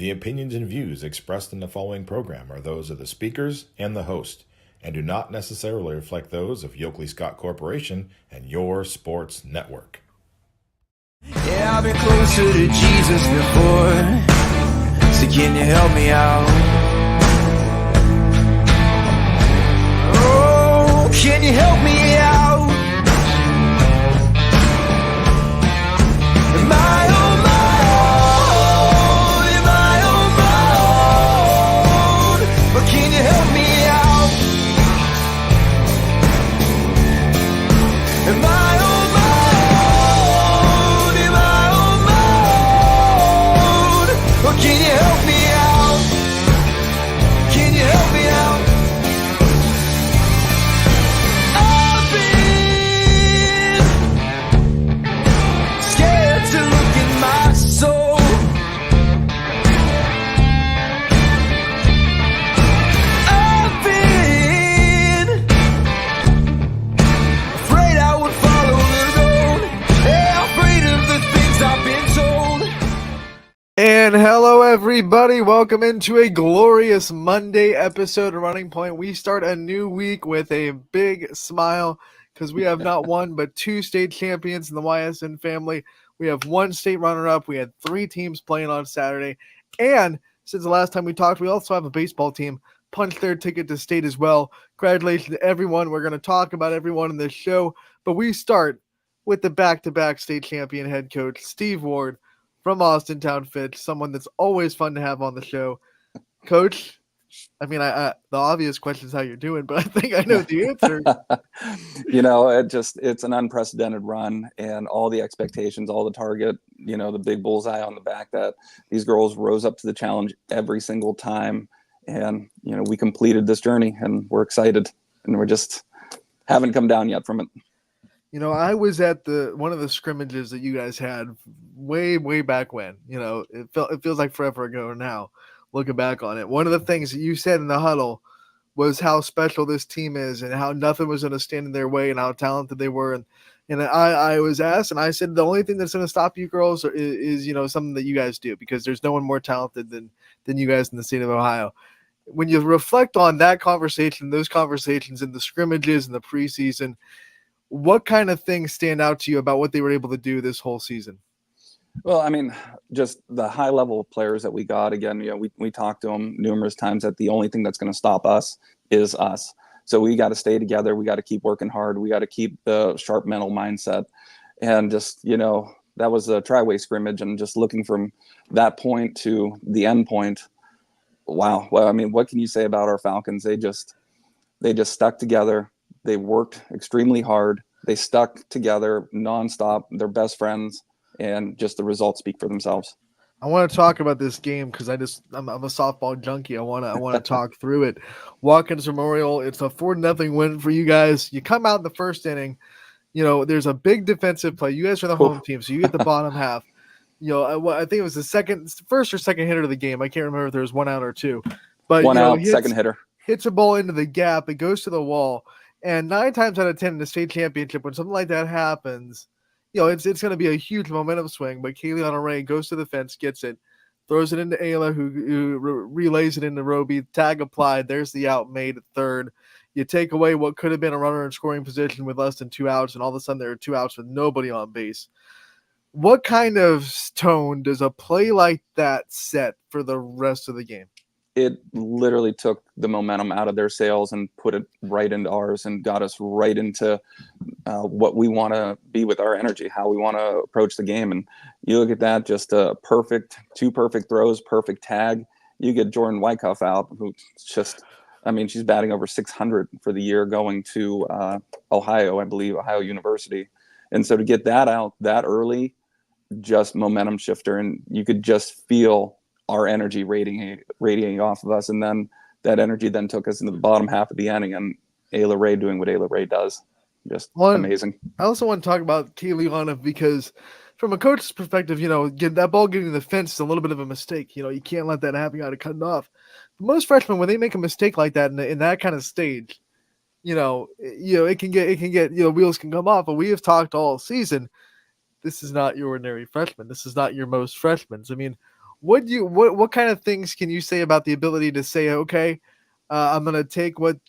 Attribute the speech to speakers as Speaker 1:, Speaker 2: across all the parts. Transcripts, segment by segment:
Speaker 1: The opinions and views expressed in the following program are those of the speakers and the host, and do not necessarily reflect those of Yoakley Scott Corporation and your sports network.
Speaker 2: Yeah, I've been closer to Jesus before, so can you help me out? Oh, can you help me out? Am I on my own? Am I on my own? But can you help me out? Am I on my own? Am I on my own? Or can you help me out? Can you help me out? I've been scared to look in my soul. I've been afraid I would follow the road. Yeah, afraid of the things I've been told.
Speaker 3: And hello, everybody. Welcome into a glorious Monday episode of Running Point. We start a new week with a big smile because we have not one but two state champions in the Ysn family. We have one state runner-up. We had 3 teams playing on Saturday. And since the last time we talked, we also have a baseball team punched their ticket to state as well. Congratulations to everyone. We're going to talk about everyone in this show. But we start with the back-to-back state champion head coach, Steve Ward, from Austintown Fitch, someone that's always fun to have on the show. Coach, I mean, the obvious question is how you're doing, but I think I know the answer.
Speaker 4: It's an unprecedented run, and all the expectations, all the target, the big bullseye on the back, that these girls rose up to the challenge every single time. And, we completed this journey, and we're excited, and we're just haven't come down yet from it.
Speaker 3: I was at one of the scrimmages that you guys had way back when. It feels like forever ago now, looking back on it. One of the things that you said in the huddle was how special this team is and how nothing was going to stand in their way and how talented they were. And I was asked, and I said the only thing that's going to stop you girls is something that you guys do, because there's no one more talented than you guys in the state of Ohio. When you reflect on that conversation, those conversations in the scrimmages and the preseason, what kind of things stand out to you about what they were able to do this whole season?
Speaker 4: Well, I mean, just the high level of players that we got. Again, we talked to them numerous times that the only thing that's going to stop us is us. So we got to stay together. We got to keep working hard. We got to keep the sharp mental mindset. And just, that was a tri-way scrimmage, and just looking from that point to the end point. Wow. Well, I mean, what can you say about our Falcons? They just stuck together. They worked extremely hard. They stuck together nonstop. They're best friends, and just the results speak for themselves.
Speaker 3: I want to talk about this game because I'm a softball junkie. I want to talk through it. Watkins Memorial, it's a 4-0 win for you guys. You come out in the first inning. There's a big defensive play. You guys are the home team, so you get the bottom half. I think it was the first or second hitter of the game. I can't remember if there was 1 out or 2. But
Speaker 4: one out, second hitter.
Speaker 3: Hits a ball into the gap. It goes to the wall. And 9 times out of 10 in the state championship, when something like that happens, it's going to be a huge momentum swing. But Kayleana Ray goes to the fence, gets it, throws it into Ayla, who relays it into Roby. Tag applied. There's the out made at third. You take away what could have been a runner in scoring position with less than 2 outs, and all of a sudden there are 2 outs with nobody on base. What kind of tone does a play like that set for the rest of the game?
Speaker 4: It literally took the momentum out of their sails and put it right into ours, and got us right into what we want to be with our energy, how we want to approach the game. And you look at that, just a two perfect throws, perfect tag. You get Jordan Wyckoff out, who's just, she's batting over 600 for the year, going to Ohio, I believe, Ohio University. And so to get that out that early, just momentum shifter, and you could just feel our energy radiating off of us. And then that energy then took us into the bottom half of the inning, and Ayla Ray doing what Ayla Ray does. Just amazing.
Speaker 3: I also want to talk about Kayleana, because from a coach's perspective, get that ball getting to the fence is a little bit of a mistake. You can't let that happen. You got to cut it off. But most freshmen, when they make a mistake like that in that kind of stage, it can get wheels can come off. But we have talked all season. This is not your ordinary freshman. This is not your most freshmen. I mean, What kind of things can you say about the ability to say, okay, I'm gonna take what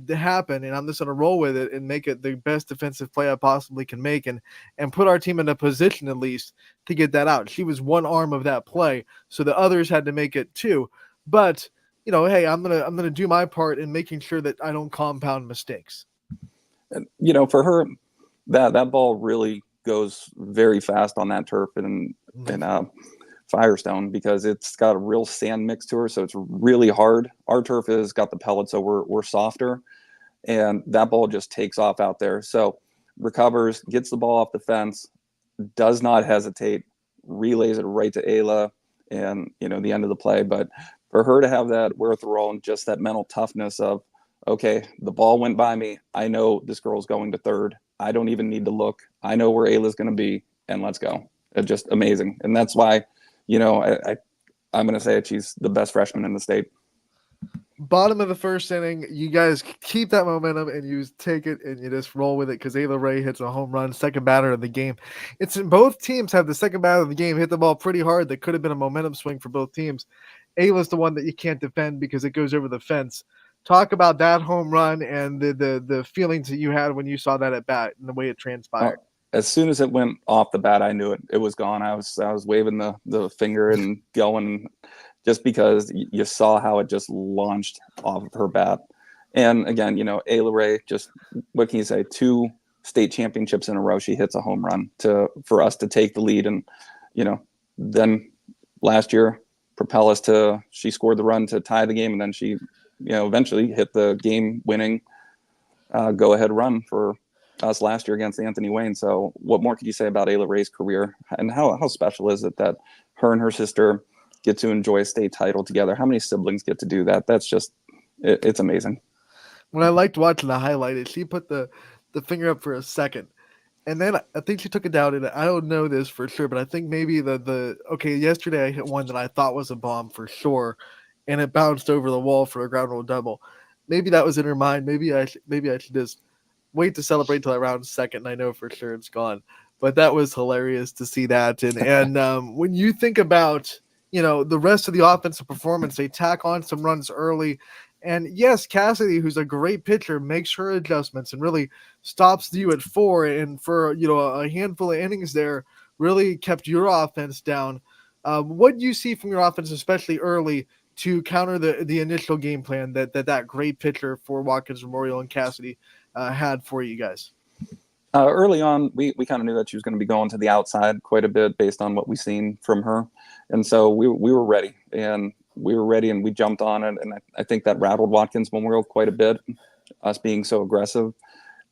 Speaker 3: happened and I'm just gonna roll with it and make it the best defensive play I possibly can make, and put our team in a position at least to get that out. She was one arm of that play, so the others had to make it too. But hey, I'm gonna do my part in making sure that I don't compound mistakes.
Speaker 4: And, for her, that ball really goes very fast on that turf in Firestone, because it's got a real sand mix to her, so it's really hard. Our turf has got the pellets, so we're softer, and that ball just takes off out there. So recovers, gets the ball off the fence, does not hesitate, relays it right to Ayla, and the end of the play. But for her to have that wherewithal and just that mental toughness of, okay, the ball went by me, I know this girl's going to third, I don't even need to look, I know where Ayla's going to be, and let's go. It's just amazing. And that's why I'm going to say she's the best freshman in the state.
Speaker 3: Bottom of the first inning, you guys keep that momentum and you take it and you just roll with it, because Ayla Ray hits a home run, second batter of the game. It's both teams have the second batter of the game hit the ball pretty hard. That could have been a momentum swing for both teams. Ayla's the one that you can't defend because it goes over the fence. Talk about that home run and the feelings that you had when you saw that at bat and the way it transpired.
Speaker 4: As soon as it went off the bat, I knew it was gone. I was waving the finger and going, just because you saw how it just launched off of her bat. And again, Ayla Ray, just, what can you say, 2 state championships in a row, she hits a home run for us to take the lead. And then last year she scored the run to tie the game, and then she eventually hit the game winning go ahead run for us last year against Anthony Wayne. So what more could you say about Ayla Ray's career, and how special is it that her and her sister get to enjoy a state title together? How many siblings get to do that? That's just, it's amazing.
Speaker 3: When I liked watching the highlight, is she put the finger up for a second, and then I think she took it down, and I don't know this for sure, but I think maybe yesterday I hit one that I thought was a bomb for sure, and it bounced over the wall for a ground rule double. Maybe that was in her mind. Maybe I should just wait to celebrate till around second, and I know for sure it's gone. But that was hilarious to see that. And when you think about the rest of the offensive performance, they tack on some runs early. And yes, Cassidy, who's a great pitcher, makes her adjustments and really stops you at 4. And for a handful of innings there, really kept your offense down. What do you see from your offense, especially early, to counter the initial game plan that great pitcher for Watkins Memorial and Cassidy had for you guys?
Speaker 4: Early on, we kind of knew that she was going to be going to the outside quite a bit based on what we've seen from her. And so we were ready, and we jumped on it. And I think that rattled Watkins Memorial quite a bit, us being so aggressive.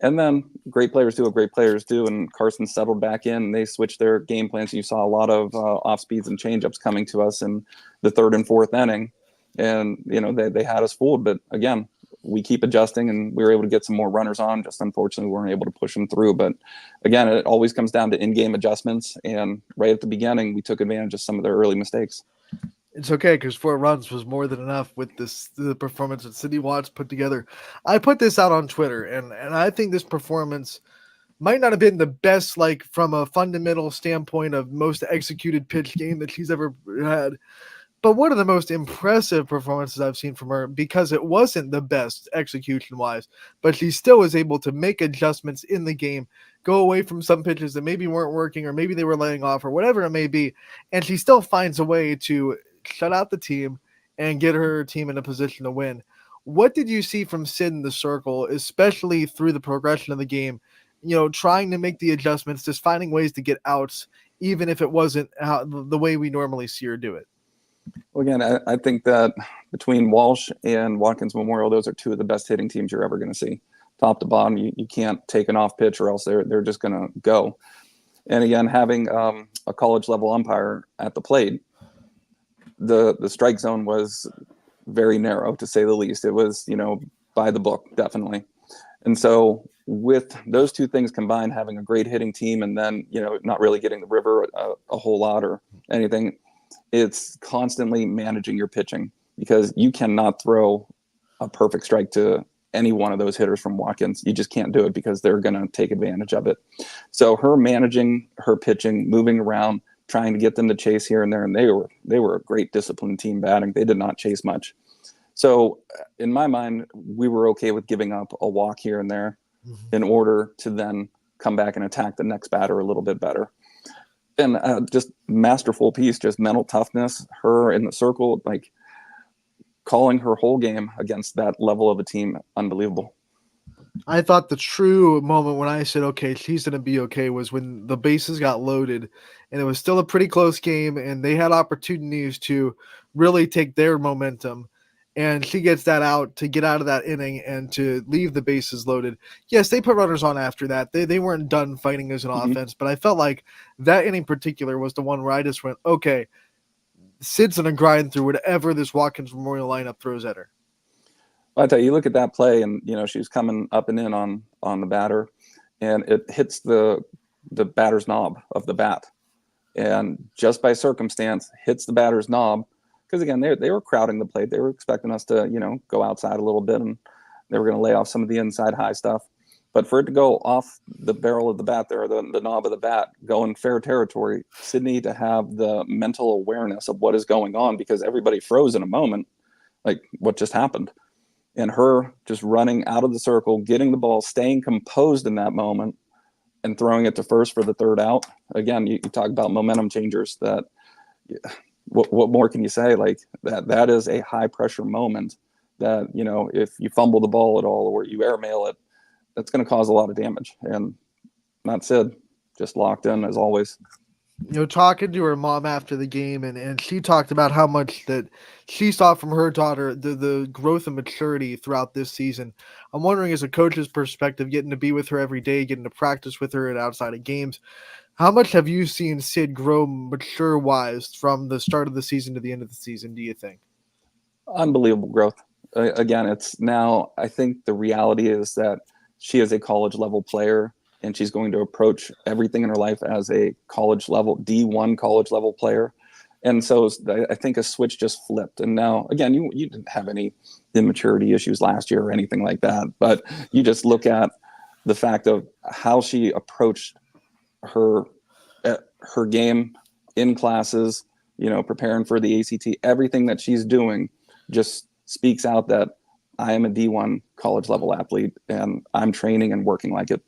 Speaker 4: And then great players do what great players do, and Carson settled back in, and they switched their game plans. You saw a lot of off speeds and changeups coming to us in the 3rd and 4th inning. And, they had us fooled. But again, we keep adjusting, and we were able to get some more runners on. Just unfortunately, we weren't able to push them through. But again, it always comes down to in-game adjustments. And right at the beginning, we took advantage of some of their early mistakes.
Speaker 3: It's okay, because 4 runs was more than enough with the performance that Cindy Watts put together. I put this out on Twitter, and I think this performance might not have been the best, like from a fundamental standpoint of most executed pitch game that she's ever had, but one of the most impressive performances I've seen from her, because it wasn't the best execution-wise, but she still was able to make adjustments in the game, go away from some pitches that maybe weren't working, or maybe they were laying off, or whatever it may be, and she still finds a way to shut out the team and get her team in a position to win. What did you see from Sid in the circle, especially through the progression of the game, trying to make the adjustments, just finding ways to get outs, even if it wasn't the way we normally see her do it?
Speaker 4: Well, again, I think that between Walsh and Watkins Memorial, those are 2 of the best hitting teams you're ever going to see. Top to bottom, you can't take an off pitch, or else they're just going to go. And again, having a college level umpire at the plate, the strike zone was very narrow, to say the least. It was, by the book, definitely. And so with those 2 things combined, having a great hitting team, and then, not really getting the river a whole lot or anything, it's constantly managing your pitching, because you cannot throw a perfect strike to any one of those hitters from Watkins. You just can't do it, because they're going to take advantage of it. So her managing her pitching, moving around, trying to get them to chase here and there. And they were a great disciplined team batting. They did not chase much. So in my mind, we were okay with giving up a walk here and there in order to then come back and attack the next batter a little bit better. And just masterful piece, just mental toughness, her in the circle, like calling her whole game against that level of a team. Unbelievable.
Speaker 3: I thought the true moment when I said, okay, she's going to be okay, was when the bases got loaded and it was still a pretty close game and they had opportunities to really take their momentum. And she gets that out to get out of that inning and to leave the bases loaded. Yes, they put runners on after that. They weren't done fighting as an offense, but I felt like that inning in particular was the one where I just went, okay, Sid's going to grind through whatever this Watkins Memorial lineup throws at her.
Speaker 4: I tell you, you look at that play, and she's coming up and in on the batter, and it hits the batter's knob of the bat, and just by circumstance hits the batter's knob, because again they were crowding the plate. They were expecting us to go outside a little bit, and they were going to lay off some of the inside high stuff. But for it to go off the barrel of the bat there, the knob of the bat, go in fair territory, Sydney to have the mental awareness of what is going on, because everybody froze in a moment, like what just happened. And her just running out of the circle, getting the ball, staying composed in that moment, and throwing it to first for the third out. Again, you talk about momentum changers. That what more can you say? Like that is a high pressure moment that, if you fumble the ball at all or you airmail it, that's going to cause a lot of damage. And that said, just locked in as always.
Speaker 3: Talking to her mom after the game, and she talked about how much that she saw from her daughter, the growth and maturity throughout this season. I'm wondering, as a coach's perspective, getting to be with her every day, getting to practice with her and outside of games, how much have you seen Sid grow mature-wise from the start of the season to the end of the season, do you think?
Speaker 4: Unbelievable growth. Again, it's now, I think the reality is that she is a college level player, and she's going to approach everything in her life as a college level, D1 college level player. And so I think a switch just flipped. And now, again, you didn't have any immaturity issues last year or anything like that, but you just look at the fact of how she approached her game in classes, preparing for the ACT, everything that she's doing just speaks out that I am a D1 college level athlete and I'm training and working like it.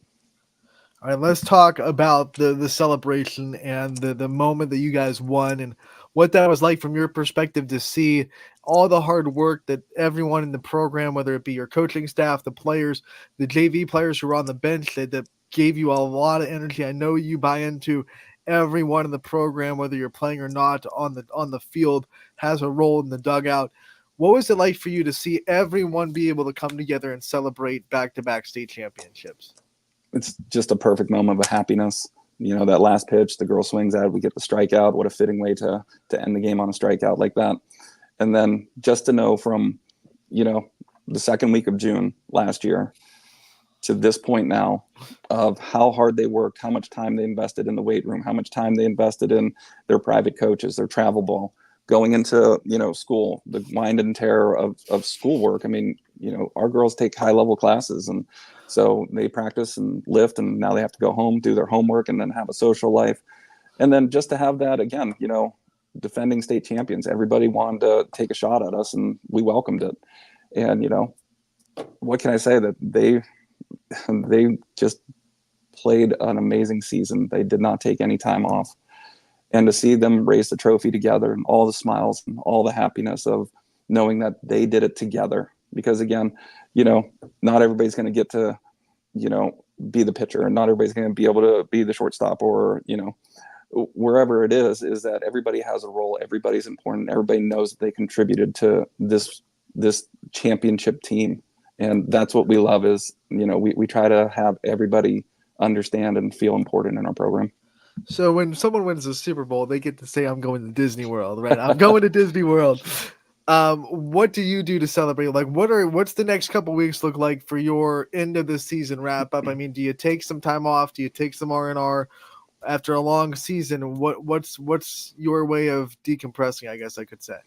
Speaker 3: All right, let's talk about the celebration and the moment that you guys won and what that was like from your perspective to see all the hard work that everyone in the program, whether it be your coaching staff, the players, the JV players who were on the bench that gave you a lot of energy. I know you buy into everyone in the program, whether you're playing or not on the field, has a role in the dugout. What was it like for you to see everyone be able to come together and celebrate back-to-back state championships?
Speaker 4: It's just a perfect moment of happiness. That last pitch, the girl swings at, we get the strikeout. What a fitting way to end the game on a strikeout like that. And then just to know from, the second week of June last year to this point now of how hard they worked, how much time they invested in the weight room, how much time they invested in their private coaches, their travel ball, going into, school, the wind and tear of schoolwork. I mean, our girls take high level classes, and so they practice and lift, and now they have to go home, do their homework, and then have a social life. And then just to have that again, defending state champions, everybody wanted to take a shot at us, and we welcomed it. And, what can I say? That they just played an amazing season. They did not take any time off. And to see them raise the trophy together and all the smiles and all the happiness of knowing that they did it together. Because again, not everybody's going to get to, be the pitcher, and not everybody's going to be able to be the shortstop, or, wherever it is that everybody has a role. Everybody's important. Everybody knows that they contributed to this championship team. And that's what we love is, we try to have everybody understand and feel important in our program.
Speaker 3: So when someone wins the Super Bowl, they get to say, I'm going to Disney World, right? I'm going to Disney World. What do you do to celebrate? Like, what's the next couple weeks look like for your end of the season wrap up? I mean, do you take some time off? Do you take some R&R after a long season? What's your way of decompressing, I guess I could say?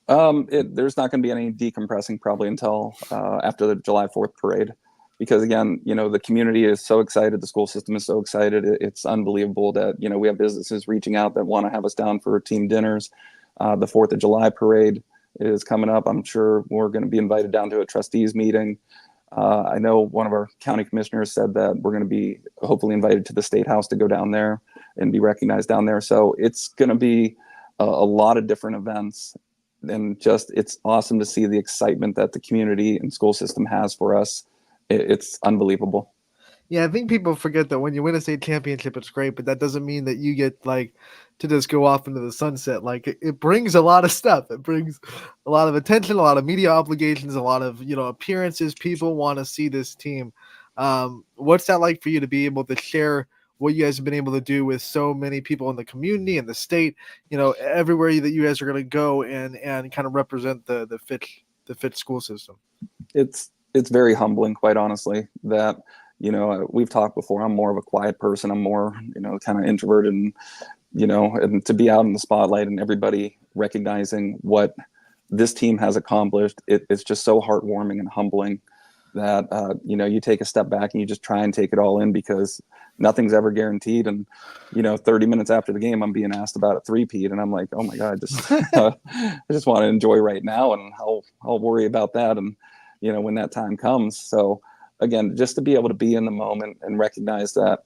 Speaker 4: There's not going to be any decompressing probably until after the July 4th parade. because again, the community is so excited. The school system is so excited. It's unbelievable that, we have businesses reaching out that want to have us down for team dinners. The 4th of July parade is coming up. I'm sure we're going to be invited down to a trustees meeting. I know one of our county commissioners said that we're going to be hopefully invited to the State House to go down there and be recognized down there. So it's going to be a lot of different events, and just it's awesome to see the excitement that the community and school system has for us. It's unbelievable.
Speaker 3: Yeah, I think people forget that when you win a state championship, it's great, but that doesn't mean that you get like to just go off into the sunset. Like it brings a lot of stuff. It brings a lot of attention, a lot of media obligations, a lot of appearances. People want to see this team. What's that like for you to be able to share what you guys have been able to do with so many people in the community and the state? Everywhere that you guys are going to go and kind of represent the Fitch school system.
Speaker 4: It's very humbling, quite honestly, that we've talked before. I'm more of a quiet person. I'm more, kind of introverted, and to be out in the spotlight and everybody recognizing what this team has accomplished, it's just so heartwarming and humbling that, you take a step back and you just try and take it all in, because nothing's ever guaranteed. And, 30 minutes after the game, I'm being asked about a three-peat, and I'm like, oh my God, I just want to enjoy right now, and I'll worry about that. And, when that time comes. So, again, just to be able to be in the moment and recognize that,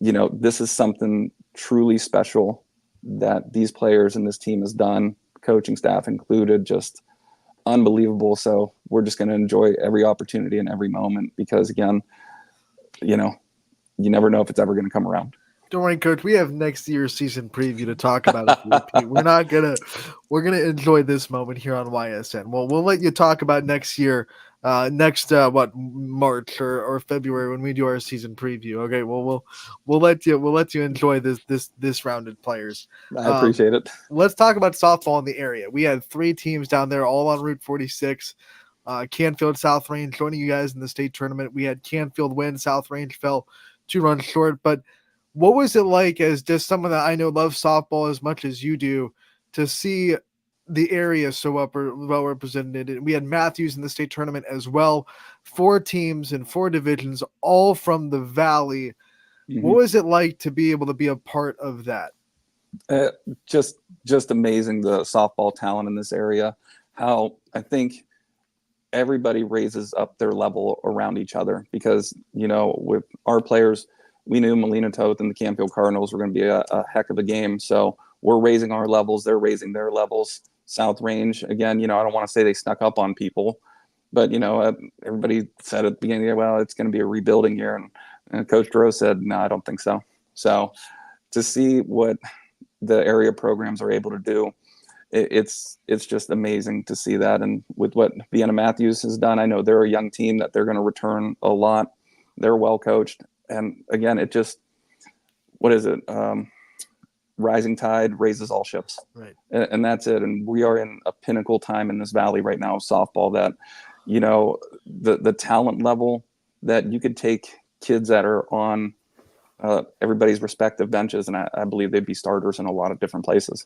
Speaker 4: this is something truly special that these players and this team has done, coaching staff included, just unbelievable. So we're just going to enjoy every opportunity and every moment, because again, you never know if it's ever going to come around.
Speaker 3: Don't worry, Coach. We have next year's season preview to talk about it. We're gonna enjoy this moment here on YSN. Well, we'll let you talk about next year, March or February when we do our season preview. Okay. Well, we'll let you enjoy this rounded players.
Speaker 4: I appreciate it.
Speaker 3: Let's talk about softball in the area. We had 3 teams down there, all on Route 46. Canfield, South Range joining you guys in the state tournament. We had Canfield win. South Range fell 2 runs short, but what was it like, as just someone that I know loves softball as much as you do, to see the area so well represented? And we had Matthews in the state tournament as well. 4 teams and 4 divisions, all from the Valley. Mm-hmm. What was it like to be able to be a part of that?
Speaker 4: Just amazing, the softball talent in this area. How I think everybody raises up their level around each other, because with our players, we knew Molina Toth and the Canfield Cardinals were going to be a heck of a game. So we're raising our levels. They're raising their levels. South Range, again, I don't want to say they snuck up on people, but, everybody said at the beginning, well, it's going to be a rebuilding year. And Coach Dro said, no, I don't think so. So to see what the area programs are able to do, it's just amazing to see that. And with what Vienna Matthews has done, I know they're a young team that they're going to return a lot. They're well coached. And again, it just, what is it? Rising tide raises all ships.
Speaker 3: Right.
Speaker 4: And that's it. And we are in a pinnacle time in this valley right now of softball, that, the talent level that you could take kids that are on everybody's respective benches, and I believe they'd be starters in a lot of different places.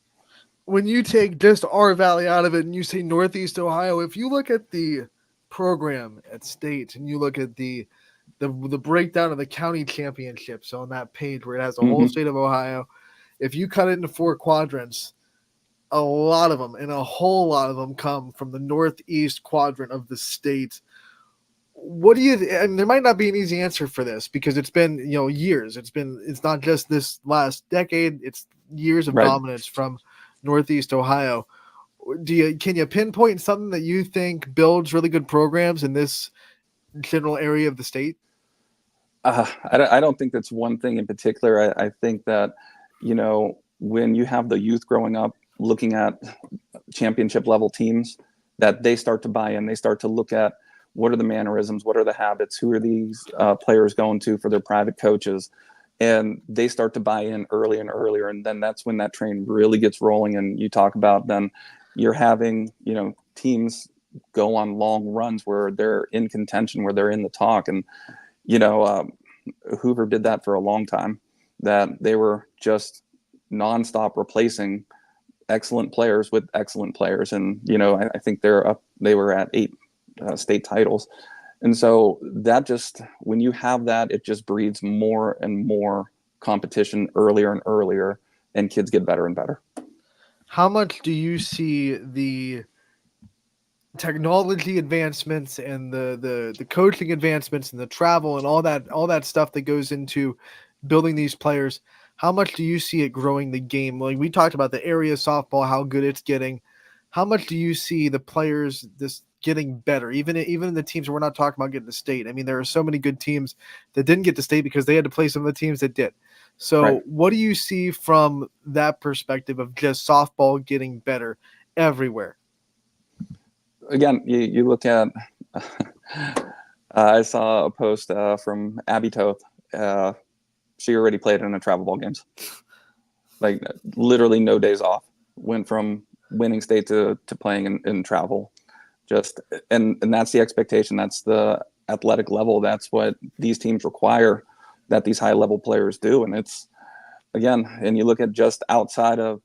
Speaker 3: When you take just our valley out of it and you say Northeast Ohio, if you look at the program at state and you look at the breakdown of the county championships on that page where it has the whole state of Ohio, if you cut it into 4 quadrants, a lot of them, and a whole lot of them, come from the northeast quadrant of the state. What do you? And there might not be an easy answer for this, because it's been years. It's not just this last decade. It's years of dominance from Northeast Ohio. Can you pinpoint something that you think builds really good programs in this general area of the state?
Speaker 4: I don't think that's one thing in particular. I think that, when you have the youth growing up looking at championship level teams, that they start to buy in, they start to look at what are the mannerisms, what are the habits, who are these players going to for their private coaches, and they start to buy in earlier and earlier. And then that's when that train really gets rolling. And you talk about then you're having, teams go on long runs where they're in contention, where they're in the talk. And, Hoover did that for a long time, that they were just nonstop replacing excellent players with excellent players. And, I think they were at 8 state titles. And so that just, when you have that, it just breeds more and more competition earlier and earlier, and kids get better and better.
Speaker 3: How much do you see the technology advancements and the coaching advancements and the travel and all that stuff that goes into building these players? How much do you see it growing the game? Like we talked about the area softball, how good it's getting. How much do you see the players this getting better? Even in the teams, we're not talking about getting to state. I mean, there are so many good teams that didn't get to state because they had to play some of the teams that did. So
Speaker 4: Right.
Speaker 3: what do you see from that perspective of just softball getting better everywhere?
Speaker 4: Again, you look at, I saw a post from Abby Toth. She already played in a travel ball games, like literally no days off. Went from winning state to playing in travel. Just and that's the expectation. That's the athletic level. That's what these teams require that these high level players do. And it's, again, and you look at just outside of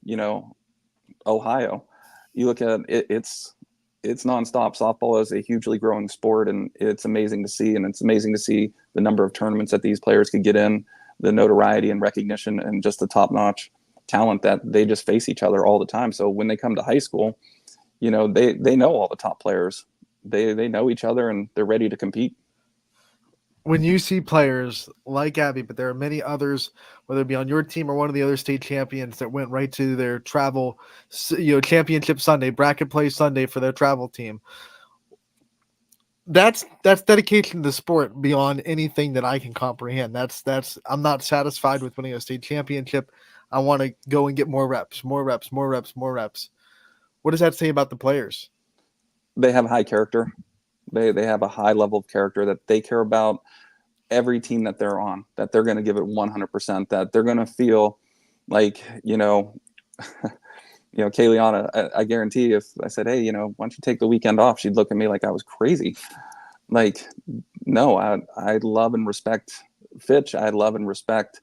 Speaker 4: Ohio, you look at it, it's nonstop. Softball is a hugely growing sport, and it's amazing to see. And it's amazing to see the number of tournaments that these players could get in, the notoriety and recognition, and just the top notch talent that they just face each other all the time. So when they come to high school, they know all the top players. They know each other, and they're ready to compete.
Speaker 3: When you see players like Abby, but there are many others, whether it be on your team or one of the other state champions that went right to their travel, championship Sunday, bracket play Sunday for their travel team. That's dedication to the sport beyond anything that I can comprehend. I'm not satisfied with winning a state championship. I want to go and get more reps, more reps, more reps, more reps. What does that say about the players?
Speaker 4: They have high character. They have a high level of character, that they care about every team that they're on, that they're going to give it 100%, that they're going to feel like, Kayliana, I guarantee if I said, hey, why don't you take the weekend off? She'd look at me like I was crazy. Like, no, I love and respect Fitch. I love and respect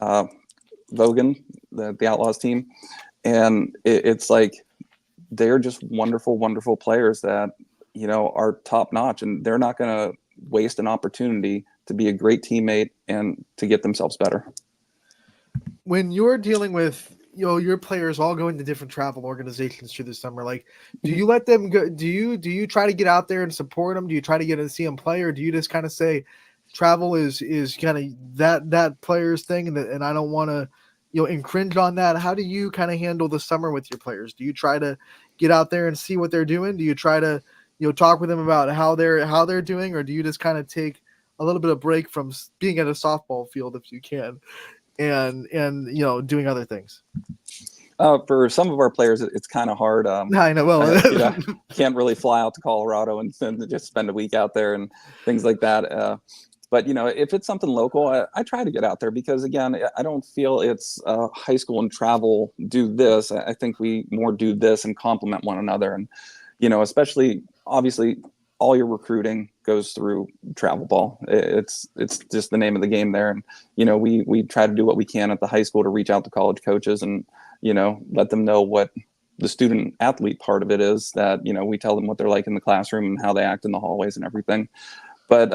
Speaker 4: Vogan, the Outlaws team. And it's like, they're just wonderful, wonderful players that, are top notch, and they're not going to waste an opportunity to be a great teammate and to get themselves better.
Speaker 3: When you're dealing with your players all going to different travel organizations through the summer, like, do you let them go? Do you try to get out there and support them? Do you try to get to see them play, or do you just kind of say travel is kind of that player's thing, and I don't want to infringe on that? How do you kind of handle the summer with your players? Do you try to get out there and see what they're doing? Do you try to talk with them about how they're doing, or do you just kind of take a little bit of break from being at a softball field if you can, and doing other things?
Speaker 4: For some of our players, it's kind of hard.
Speaker 3: I know. Well,
Speaker 4: Can't really fly out to Colorado and just spend a week out there and things like that. But if it's something local, I try to get out there, because again, I don't feel it's high school and travel do this. I think we more do this and complement one another. And especially, obviously, all your recruiting goes through travel ball. It's just the name of the game there. And we try to do what we can at the high school to reach out to college coaches and let them know what the student athlete part of it is, that we tell them what they're like in the classroom and how they act in the hallways and everything. But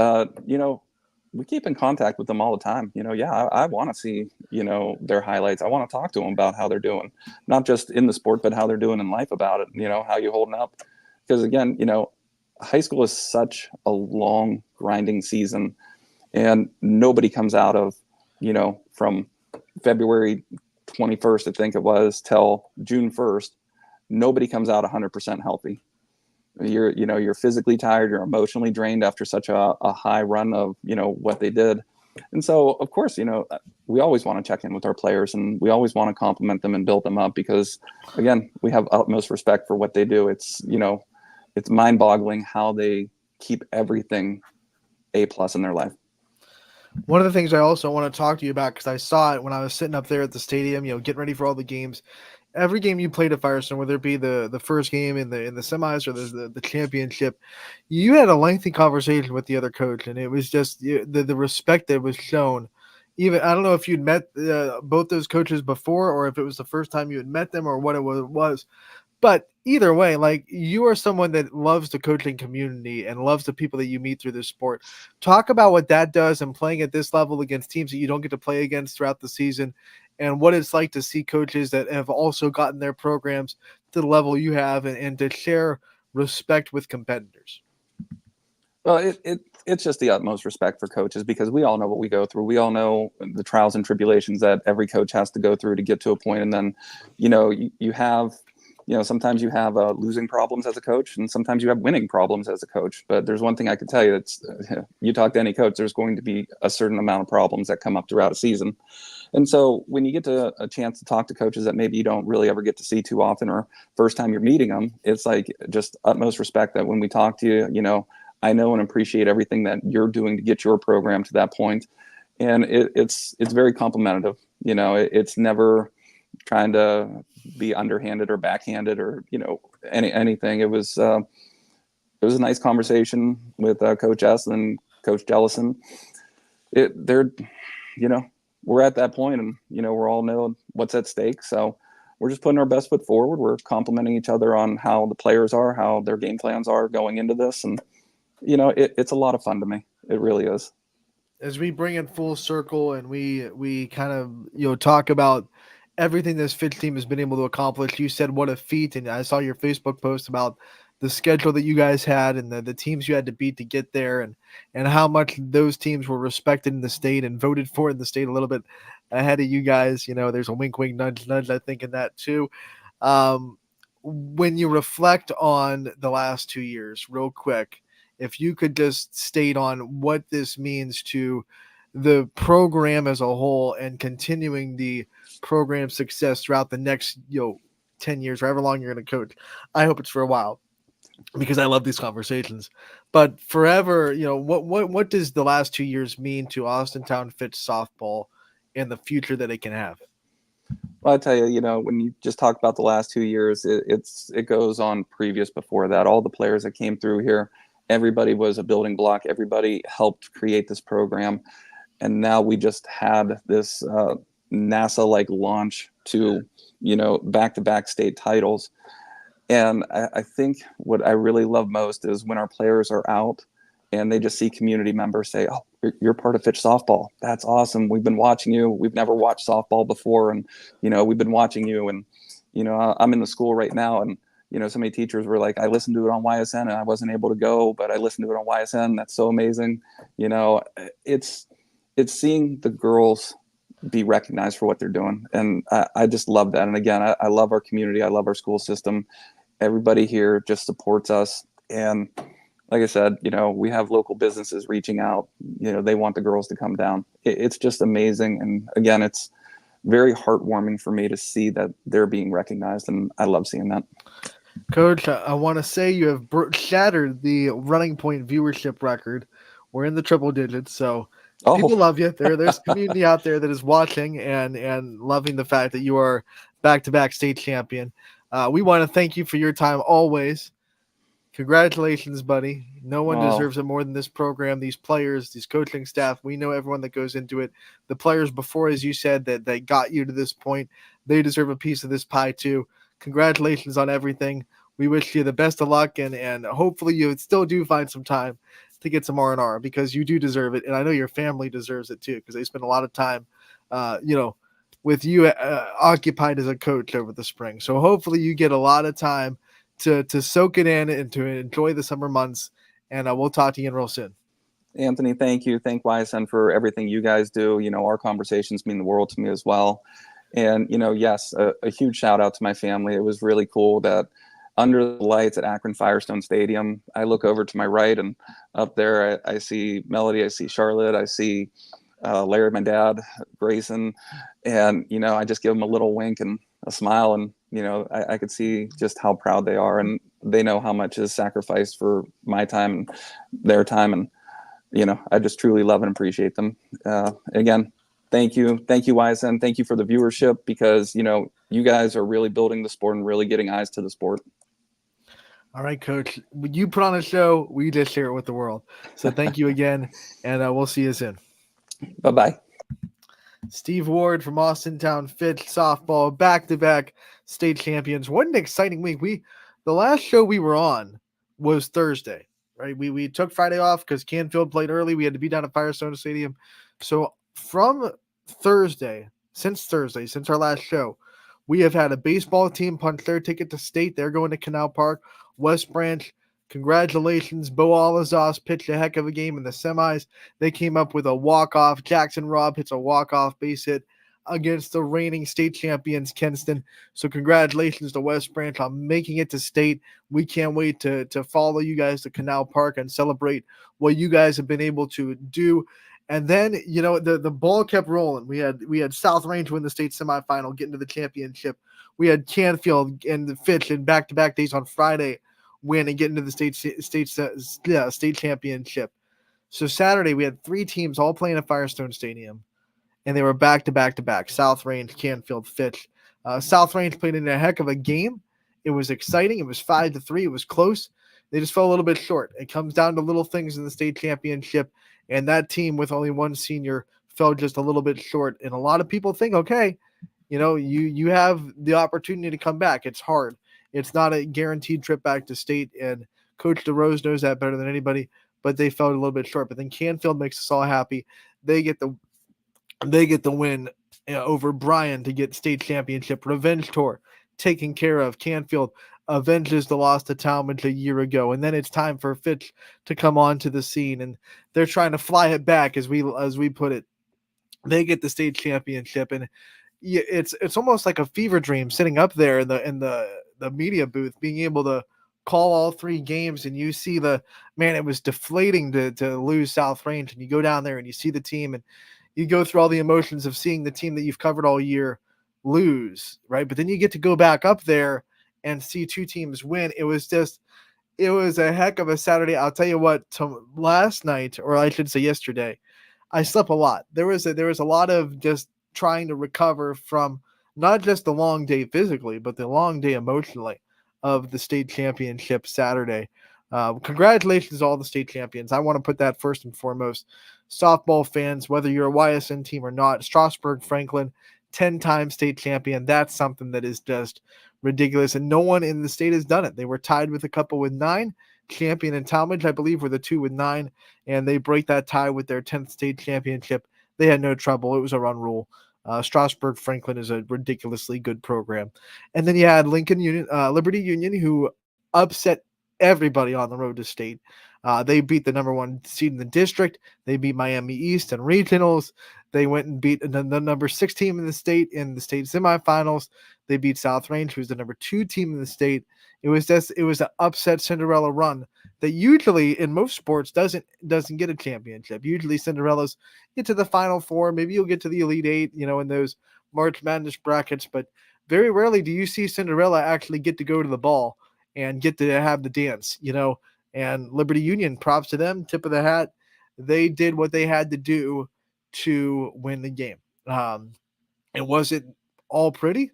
Speaker 4: we keep in contact with them all the time. I want to see their highlights. I want to talk to them about how they're doing, not just in the sport, but how they're doing in life about it. How you holding up, because again, high school is such a long grinding season, and nobody comes out of from February 21st, I think it was, till June 1st, nobody comes out 100% healthy. You're physically tired, you're emotionally drained after such a high run of what they did. And so of course we always want to check in with our players, and we always want to compliment them and build them up, because again, we have utmost respect for what they do. It's it's mind-boggling how they keep everything A+ in their life.
Speaker 3: One of the things I also want to talk to you about, because I saw it when I was sitting up there at the stadium, getting ready for all the games. Every game you played at Firestone, whether it be the first game in the semis or the championship, you had a lengthy conversation with the other coach, and it was just the respect that was shown. Even I don't know if you'd met both those coaches before, or if it was the first time you had met them, or what it was. But either way, like, you are someone that loves the coaching community and loves the people that you meet through this sport. Talk about what that does and playing at this level against teams that you don't get to play against throughout the season, and what it's like to see coaches that have also gotten their programs to the level you have, and to share respect with competitors.
Speaker 4: Well, it's just the utmost respect for coaches because we all know what we go through. We all know the trials and tribulations that every coach has to go through to get to a point. And then, you have, sometimes you have losing problems as a coach, and sometimes you have winning problems as a coach. But there's one thing I can tell you: that's you talk to any coach, there's going to be a certain amount of problems that come up throughout a season. And so when you get to a chance to talk to coaches that maybe you don't really ever get to see too often, or first time you're meeting them, it's like just utmost respect that when we talk to you, I know and appreciate everything that you're doing to get your program to that point. And it's very complimentary. It's never trying to be underhanded or backhanded or, anything. It was a nice conversation with Coach S and Coach Jellison. They're, we're at that point, and, we're all know what's at stake. So we're just putting our best foot forward. We're complimenting each other on how the players are, how their game plans are going into this. And, it's a lot of fun to me. It really is.
Speaker 3: As we bring it full circle and we kind of talk about everything this Fitch team has been able to accomplish. You said what a feat, and I saw your Facebook post about the schedule that you guys had and the teams you had to beat to get there, and how much those teams were respected in the state and voted for in the state a little bit ahead of you guys. There's a wink wink nudge nudge, I think, in that too. When you reflect on the last 2 years real quick, if you could just state on what this means to the program as a whole and continuing the program success throughout the next 10 years, however long you're going to coach. I hope it's for a while, because I love these conversations. But forever, what does the last 2 years mean to Austintown Fitch softball and the future that it can have?
Speaker 4: Well, I tell you, when you just talk about the last 2 years, it goes on previous before that. All the players that came through here, everybody was a building block. Everybody helped create this program. And now we just had this NASA-like launch to, back-to-back state titles. And I think what I really love most is when our players are out and they just see community members say, "Oh, you're part of Fitch softball. That's awesome. We've been watching you. We've never watched softball before. And, we've been watching you." And, I'm in the school right now, and, so many teachers were like, "I listened to it on YSN and I wasn't able to go, but I listened to it on YSN. That's so amazing." It's seeing the girls be recognized for what they're doing. And I just love that. And again, I love our community. I love our school system. Everybody here just supports us. And like I said, we have local businesses reaching out. They want the girls to come down. It's just amazing. And again, it's very heartwarming for me to see that they're being recognized. And I love seeing that.
Speaker 3: Coach, I want to say you have shattered the Running Point viewership record. We're in the triple digits, so people love you. There's community out there that is watching and loving the fact that you are back-to-back state champion. We want to thank you for your time always. Congratulations, buddy. No one deserves it more than this program, these players, these coaching staff. We know everyone that goes into it. The players before, as you said, that they got you to this point, they deserve a piece of this pie too. Congratulations on everything. We wish you the best of luck, and hopefully you still do find some time to get some R&R, because you do deserve it. And I know your family deserves it too, because they spend a lot of time, with you occupied as a coach over the spring. So hopefully you get a lot of time to soak it in and to enjoy the summer months. And we'll talk to you again real soon.
Speaker 4: Anthony, thank you. Thank YSN for everything you guys do. Our conversations mean the world to me as well. And, yes, a huge shout out to my family. It was really cool that under the lights at Akron Firestone Stadium, I look over to my right, and up there I see Melody, I see Charlotte, I see Larry, my dad, Grayson, and, I just give them a little wink and a smile, and, I could see just how proud they are, and they know how much is sacrificed for my time and their time. And, I just truly love and appreciate them. Again, thank you. Thank you, YSN. Thank you for the viewership, because, you guys are really building the sport and really getting eyes to the sport.
Speaker 3: All right, Coach. When you put on a show, we just share it with the world. So thank you again, and we'll see you soon.
Speaker 4: Bye-bye.
Speaker 3: Steve Ward from Austintown Fitch softball, back-to-back state champions. What an exciting week. The last show we were on was Thursday, right? We took Friday off because Canfield played early. We had to be down at Firestone Stadium. So from since our last show, we have had a baseball team punch their ticket to state. They're going to Canal Park. West Branch, congratulations. Bo Alazos pitched a heck of a game in the semis. They came up with a walk-off. Jackson Robb hits a walk-off base hit against the reigning state champions, Kenston. So congratulations to West Branch on making it to state. We can't wait to follow you guys to Canal Park and celebrate what you guys have been able to do. And then, the ball kept rolling. We had South Range win the state semifinal, get into the championship. We had Canfield and the Fitch in back-to-back days on Friday win and get into the state championship. So Saturday we had 3 teams all playing at Firestone Stadium, and they were back-to-back. South Range, Canfield, Fitch. South Range played in a heck of a game. It was exciting. It was 5-3. It was close. They just fell a little bit short. It comes down to little things in the state championship, and that team with only one senior fell just a little bit short. And a lot of people think, okay, you have the opportunity to come back. It's hard. It's not a guaranteed trip back to state, and Coach DeRose knows that better than anybody, but they fell a little bit short. But then Canfield makes us all happy. They get the win over Bryan to get state championship. Revenge tour taken care of. Canfield avenges the loss to Talmadge a year ago, and then it's time for Fitch to come onto the scene, and they're trying to fly it back, as we put it. They get the state championship, and it's almost like a fever dream sitting up there in the media booth, being able to call all 3 games, and you see it was deflating to lose South Range, and you go down there and you see the team, and you go through all the emotions of seeing the team that you've covered all year lose, right? But then you get to go back up there and see 2 teams win. It was a heck of a Saturday. I'll tell you what, last night, or I should say yesterday, I slept a lot. There was a lot of just trying to recover from not just the long day physically, but the long day emotionally of the state championship Saturday. Congratulations to all the state champions. I want to put that first and foremost. Softball fans, whether you're a YSN team or not, Strasburg Franklin, 10-time state champion. That's something that is just ridiculous, and no one in the state has done it. They were tied with a couple with 9. Champion and Talmadge, I believe, were the 2 with 9, and they break that tie with their 10th state championship. They had no trouble. It was a run rule. Strasburg Franklin is a ridiculously good program. And then you had Liberty Union, who upset everybody on the road to state. They beat the number 1 seed in the district. They beat Miami East in regionals. They went and beat the number 6 team in the state semifinals. They beat South Range, who's the number 2 team in the state. It was an upset Cinderella run that usually in most sports doesn't get a championship. Usually Cinderellas get to the Final Four. Maybe you'll get to the Elite 8, in those March Madness brackets, but very rarely do you see Cinderella actually get to go to the ball and get to have the dance, and Liberty Union, props to them, tip of the hat. They did what they had to do to win the game. It wasn't all pretty.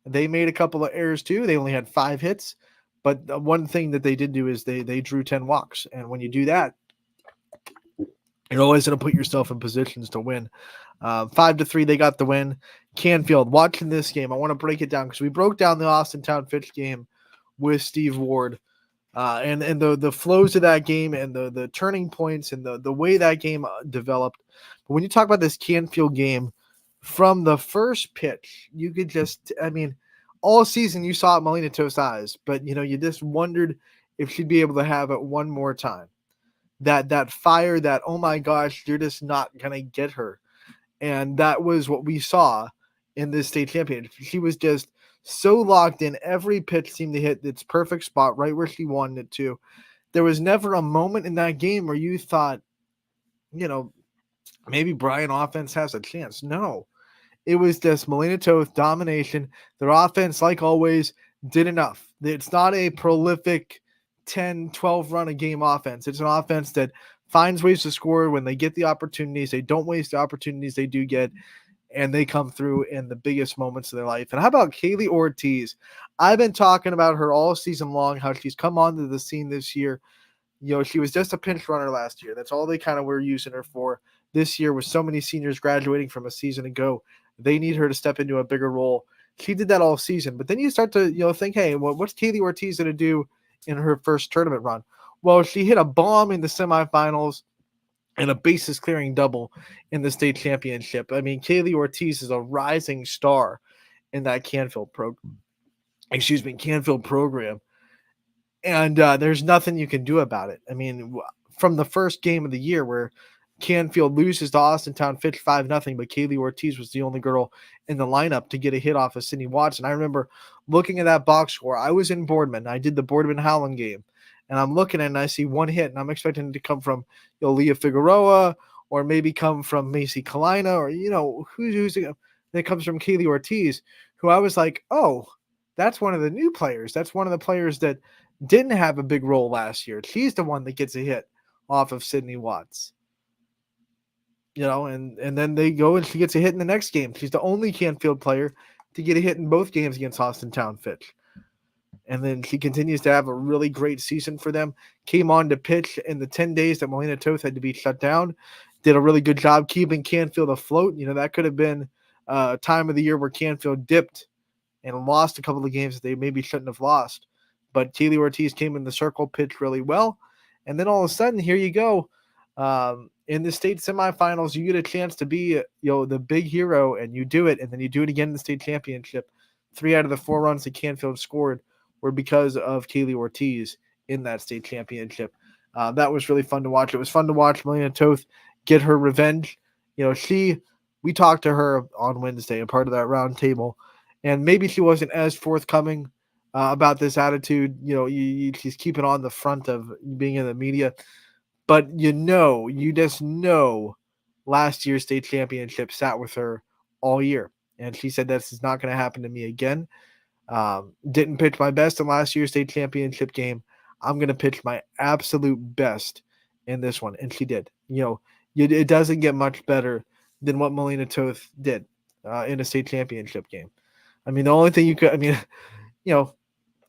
Speaker 3: They made a couple of errors too. They only had 5 hits, but the one thing that they did do is they drew 10 walks. And when you do that, you're always going to put yourself in positions to win. 5-3, they got the win. Canfield, watching this game, I want to break it down because we broke down the Austintown Fitch game with Steve Ward. And the flows of that game and the turning points and the way that game developed. But when you talk about this Canfield game, from the first pitch, you could all season you saw Melina Toast's eyes, but you just wondered if she'd be able to have it one more time. That fire, that, oh my gosh, you're just not gonna get her. And that was what we saw in this state championship. She was just so locked in. Every pitch seemed to hit its perfect spot right where she wanted it to. There was never a moment in that game where you thought, maybe Bryan offense has a chance. No, it was just Melina Toth domination. Their offense, like always, did enough. It's not a prolific 10, 12 run a game offense. It's an offense that finds ways to score when they get the opportunities. They don't waste the opportunities they do get, and they come through in the biggest moments of their life. And how about Kaylee Ortiz? I've been talking about her all season long, how she's come onto the scene this year. She was just a pinch runner last year. That's all they kind of were using her for. this year with so many seniors graduating from a season ago. They need her to step into a bigger role. She did that all season, but then you start to think, hey, what's Kaylee Ortiz going to do in her first tournament run? Well, she hit a bomb in the semifinals and a bases clearing double in the state championship. I mean, Kaylee Ortiz is a rising star in that Canfield program. And there's nothing you can do about it. I mean, from the first game of the year where Canfield loses to Austintown 5-0, but Kaylee Ortiz was the only girl in the lineup to get a hit off of Sydney Watson. I remember looking at that box score. I was in Boardman. I did the Boardman-Howland game, and I'm looking at it, and I see one hit, and I'm expecting it to come from Leah Figueroa or maybe come from Macy Kalina or, who's it? It comes from Kaylee Ortiz, who I was like, oh, that's one of the new players. That's one of the players that didn't have a big role last year. She's the one that gets a hit off of Sydney Watts. And then they go and she gets a hit in the next game. She's the only Canfield player to get a hit in both games against Austintown Fitch. And then she continues to have a really great season for them. Came on to pitch in the 10 days that Melina Toth had to be shut down. Did a really good job keeping Canfield afloat. That could have been a time of the year where Canfield dipped and lost a couple of games that they maybe shouldn't have lost. But Kaylee Ortiz came in the circle, pitched really well. And then all of a sudden, here you go. In the state semifinals, you get a chance to be, the big hero, and you do it. And then you do it again in the state championship. 3 out of the 4 runs that Canfield scored were because of Kaylee Ortiz in that state championship. That was really fun to watch. It was fun to watch Melina Toth get her revenge. We talked to her on Wednesday, a part of that round table, and maybe she wasn't as forthcoming about this attitude. She's keeping on the front of being in the media. But you just know last year's state championship sat with her all year. And she said, this is not going to happen to me again. Didn't pitch my best in last year's state championship game. I'm going to pitch my absolute best in this one. And she did. It doesn't get much better than what Melina Toth did in a state championship game. I mean, the only thing you could,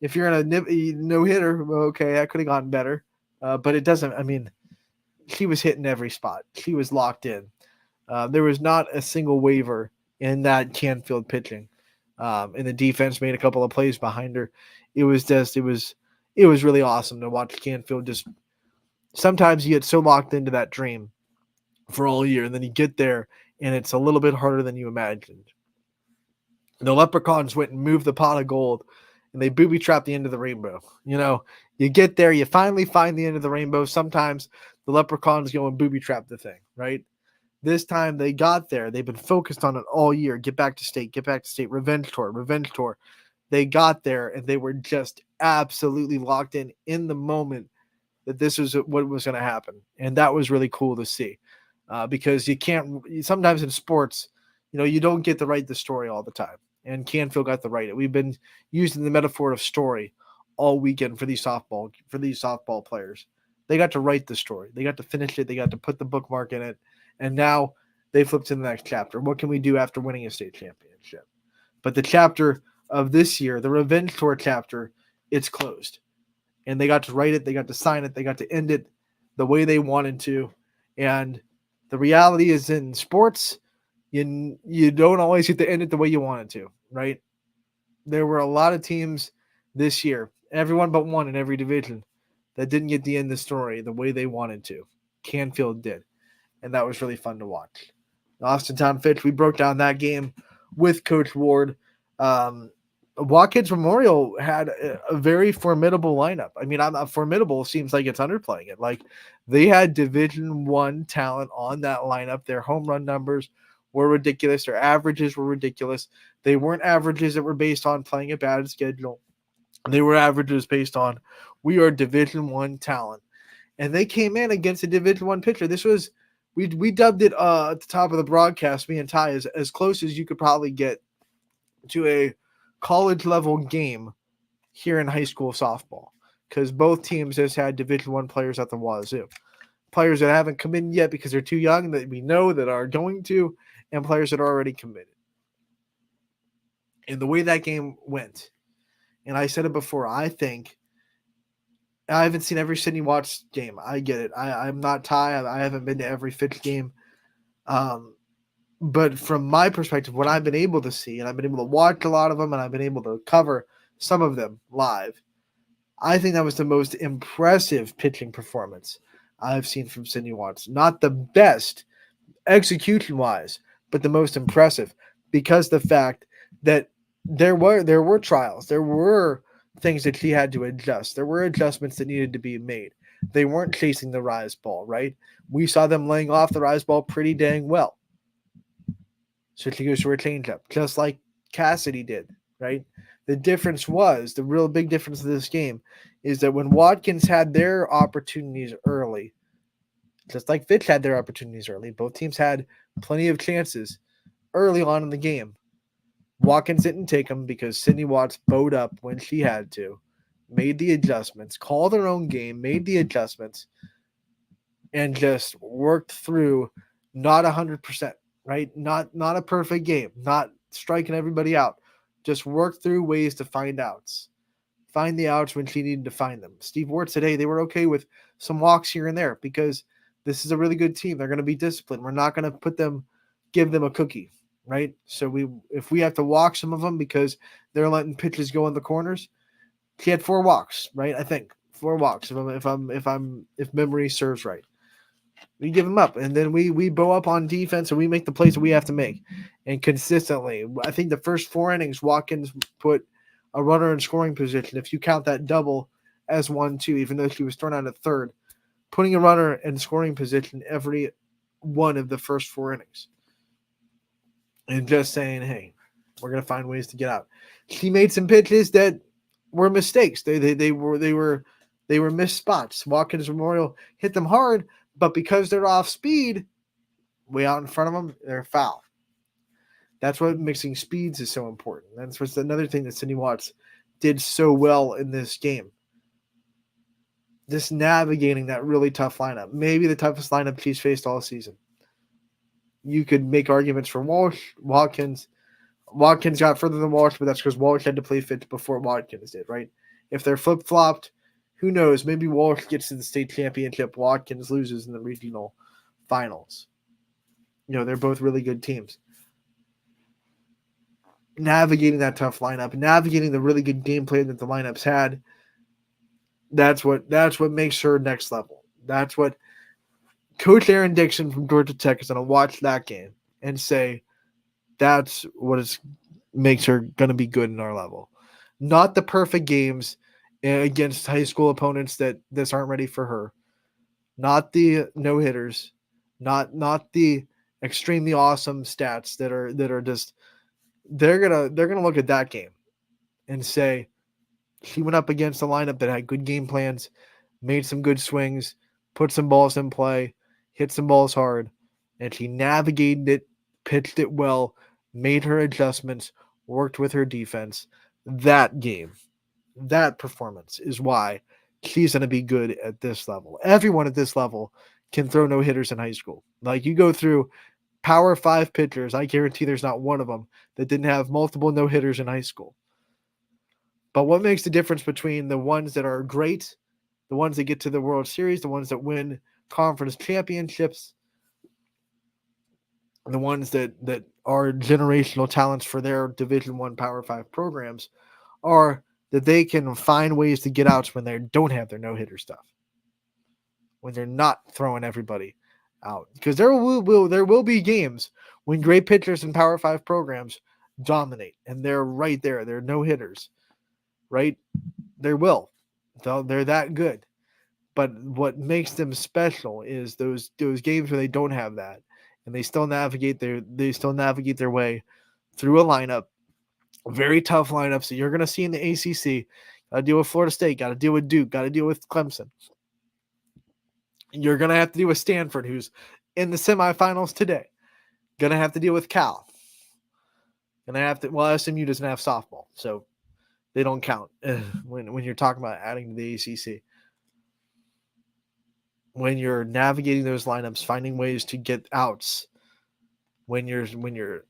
Speaker 3: if you're in a no-hitter, okay, that could have gotten better. But it doesn't, she was hitting every spot. She was locked in. There was not a single waiver in that Canfield pitching. And the defense made a couple of plays behind her. It was really awesome to watch Canfield. Just sometimes you get so locked into that dream for all year, and then you get there, and it's a little bit harder than you imagined. The Leprechauns went and moved the pot of gold, and they booby-trapped the end of the rainbow. You get there, you finally find the end of the rainbow. Sometimes the Leprechauns go and booby-trap the thing, right? This time they got there. They've been focused on it all year. Get back to state, revenge tour. They got there, and they were just absolutely locked in the moment that this was what was going to happen. And that was really cool to see because you can't – sometimes in sports, you don't get to write the story all the time. And Canfield got to write it. We've been using the metaphor of story all weekend for these softball players. They got to write the story. They got to finish it. They got to put the bookmark in it. And now they flip to the next chapter. What can we do after winning a state championship? But the chapter of this year, the Revenge Tour chapter, it's closed. And they got to write it. They got to sign it. They got to end it the way they wanted to. And the reality is in sports, you don't always get to end it the way you want it to, right? There were a lot of teams this year, everyone but one in every division, that didn't get to end the story the way they wanted to. Canfield did. And that was really fun to watch. Austintown Fitch, we broke down that game with Coach Ward. Watkins Memorial had a very formidable lineup. Formidable seems like it's underplaying it. Like, they had Division I talent on that lineup. Their home run numbers were ridiculous. Their averages were ridiculous. They weren't averages that were based on playing a bad schedule. They were averages based on, we are Division I talent. And they came in against a Division I pitcher. This was, we dubbed it at the top of the broadcast, me and Ty, as close as you could probably get to a college level game here in high school softball, because both teams just had Division I players at the wazoo. Players that haven't come in yet because they're too young, that we know that are going to, and players that are already committed. And the way that game went, and I said it before, I think, I haven't seen every Sydney Watts game. I get it. I'm not Ty. I haven't been to every Fitch game. But from my perspective, what I've been able to see, and I've been able to watch a lot of them, and I've been able to cover some of them live, I think that was the most impressive pitching performance I've seen from Sidney Watts. Not the best execution-wise, but the most impressive, because the fact that there were trials, there were things that she had to adjust, there were adjustments that needed to be made. They weren't chasing the rise ball, right? We saw them laying off the rise ball pretty dang well. So she goes to her changeup, just like Cassidy did, right? The difference was, the real big difference of this game is that when Watkins had their opportunities early, just like Fitch had their opportunities early, both teams had plenty of chances early on in the game. Watkins didn't take them because Sidney Watts bowed up when she had to, made the adjustments, called her own game, made the adjustments, and just worked through not 100%, right? Not a perfect game, not striking everybody out. Just worked through ways to find outs. Find the outs when she needed to find them. Steve Ward said, hey, they were okay with some walks here and there because this is a really good team. They're going to be disciplined. We're not going to give them a cookie, right? So if we have to walk some of them because they're letting pitches go in the corners, he had 4 walks, right? I think 4 walks if memory serves right. We give them up, and then we bow up on defense, and we make the plays that we have to make, and consistently. I think the first 4 innings, Watkins put a runner in scoring position. If you count that double as 1-2, even though she was thrown out at third, putting a runner in scoring position every one of the first 4 innings, and just saying, hey, we're gonna find ways to get out. She made some pitches that were mistakes. They were missed spots. Watkins Memorial hit them hard, but because they're off speed, way out in front of them, they're foul. That's what mixing speeds is so important. That's what's another thing that Sidney Watts did so well in this game. Just navigating that really tough lineup. Maybe the toughest lineup she's faced all season. You could make arguments for Watkins. Watkins got further than Walsh, but that's because Walsh had to play Fitch before Watkins did, right? If they're flip-flopped, who knows? Maybe Walsh gets to the state championship. Watkins loses in the regional finals. They're both really good teams. Navigating that tough lineup, navigating the really good gameplay that the lineups had, that's what makes her next level. That's what Coach Aaron Dixon from Georgia Tech is going to watch that game and say, that's what makes her going to be good in our level. Not the perfect games against high school opponents that aren't ready for her. Not the no-hitters. Not the extremely awesome stats that are just, they're gonna look at that game and say, she went up against a lineup that had good game plans, made some good swings, put some balls in play, hit some balls hard, and she navigated it, pitched it well, made her adjustments, worked with her defense. That game, that performance is why she's going to be good at this level. Everyone at this level can throw no-hitters in high school. Like, you go through Power 5 pitchers, I guarantee there's not one of them that didn't have multiple no-hitters in high school. But what makes the difference between the ones that are great, the ones that get to the World Series, the ones that win conference championships, the ones that are generational talents for their Division I Power 5 programs, are that they can find ways to get outs when they don't have their no-hitter stuff, when they're not throwing everybody out. Because there will be games when great pitchers in Power 5 programs dominate, and they're right there. They're no-hitters, right? There will. They're that good. But what makes them special is those games where they don't have that, and they still navigate their way through a lineup, very tough lineups that you're going to see in the ACC. Got to deal with Florida State, got to deal with Duke, got to deal with Clemson. You're going to have to deal with Stanford, who's in the semifinals today. Going to have to deal with Cal. SMU doesn't have softball, so they don't count when you're talking about adding to the ACC. When you're navigating those lineups, finding ways to get outs, when your